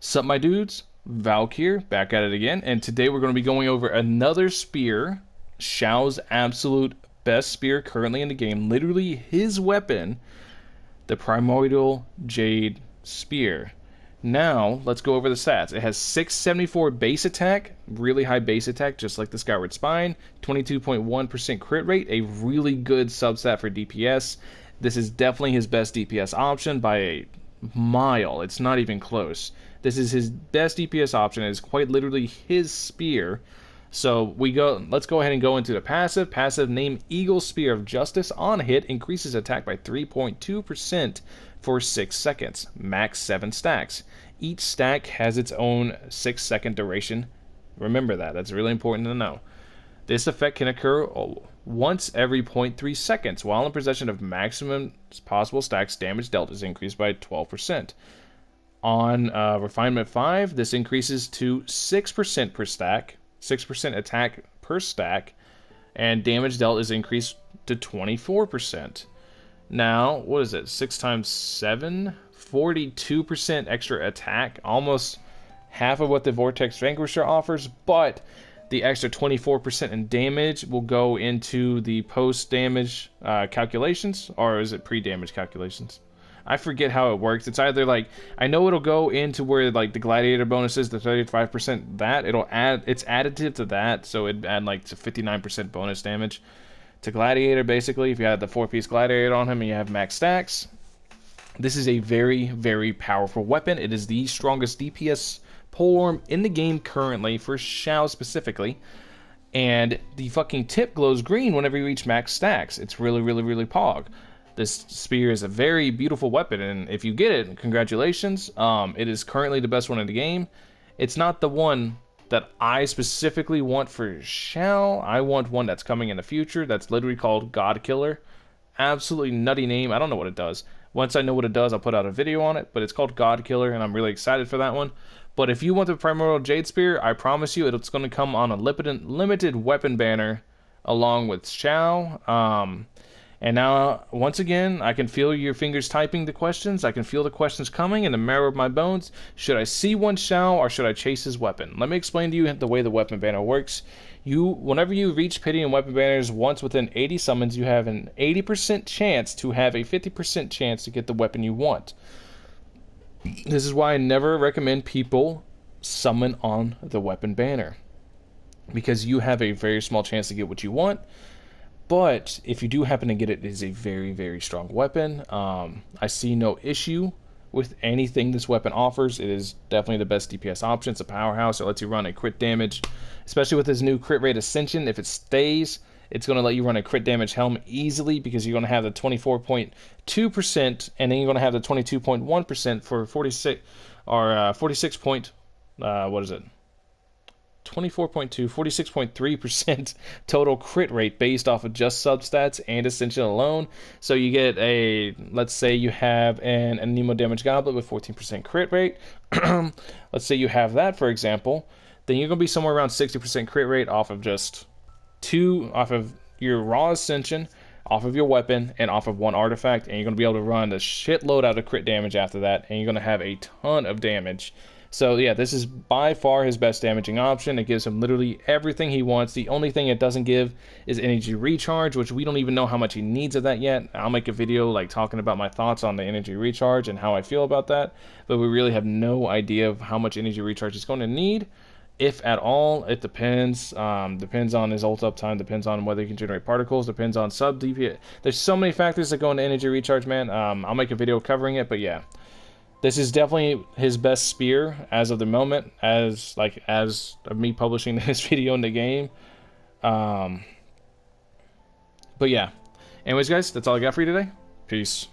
Sup, my dudes? Valk here, back at it again, and today we're going to be going over another spear. Xiao's absolute best spear currently in the game. Literally his weapon, the Primordial Jade spear. Now, let's go over the stats. It has 674 base attack, really high base attack, just like the Skyward Spine, 22.1% crit rate, a really good substat for DPS. This is definitely his best DPS option by a mile. It's not even close. This is his best DPS option. It is quite literally his spear. So let's go ahead and go into the passive. Passive name Eagle Spear of Justice. On hit, increases attack by 3.2% for 6 seconds. Max 7 stacks. Each stack has its own 6-second duration. Remember that. That's really important to know. This effect can occur once every 0.3 seconds. While in possession of maximum possible stacks, damage dealt is increased by 12%. On Refinement 5, this increases to 6% per stack, 6% attack per stack, and damage dealt is increased to 24%. Now, what is it? 6 times 7? 42% extra attack, almost half of what the Vortex Vanquisher offers, but the extra 24% in damage will go into the post-damage calculations, or is it pre-damage calculations? I forget how it works. It's either like, I know it'll go into where like the gladiator bonuses, the 35%, that it'll add, it's additive to that, so it'd add like to 59% bonus damage to gladiator. Basically, if you had the 4-piece gladiator on him and you have max stacks, this is a very, very powerful weapon. It is the strongest DPS polearm in the game currently for Xiao specifically, and the fucking tip glows green whenever you reach max stacks. It's really, really, really pog. This spear is a very beautiful weapon, and if you get it, congratulations. It is currently the best one in the game. It's not the one that I specifically want for Xiao. I want one that's coming in the future that's literally called God Killer. Absolutely nutty name. I don't know what it does. Once I know what it does, I'll put out a video on it, but it's called God Killer, and I'm really excited for that one. But if you want the Primordial Jade Spear, I promise you it's going to come on a limited weapon banner along with Xiao. And now, once again, I can feel your fingers typing the questions. I can feel the questions coming in the marrow of my bones. Should I see one Xiao, or should I chase his weapon? Let me explain to you the way the weapon banner works. Whenever you reach pity and weapon banners once within 80 summons, you have an 80% chance to have a 50% chance to get the weapon you want. This is why I never recommend people summon on the weapon banner, because you have a very small chance to get what you want. But if you do happen to get it, it is a very, very strong weapon. I see no issue with anything this weapon offers. It is definitely the best DPS option. It's a powerhouse. It lets you run a crit damage, especially with his new crit rate ascension. If it stays, it's going to let you run a crit damage helm easily, because you're going to have the 24.2%, and then you're going to have the 22.1% for 46 or 46 point. What is it? 24.2, 46.3% total crit rate based off of just substats and ascension alone. So you get a, let's say you have an Anemo Damage Goblet with 14% crit rate. Let's say you have that, for example. Then you're going to be somewhere around 60% crit rate off of off of your raw ascension, off of your weapon, and off of one artifact. And you're going to be able to run a shitload out of crit damage after that. And you're going to have a ton of damage. So yeah, this is by far his best damaging option. It gives him literally everything he wants. The only thing it doesn't give is energy recharge, which we don't even know how much he needs of that yet. I'll make a video like talking about my thoughts on the energy recharge and how I feel about that, but we really have no idea of how much energy recharge he's going to need, if at all. It depends. Depends on his ult uptime, depends on whether he can generate particles, depends on sub DPS. There's so many factors that go into energy recharge, man. I'll make a video covering it, but yeah. This is definitely his best spear as of the moment, as of me publishing this video in the game. But yeah. Anyways, guys, that's all I got for you today. Peace.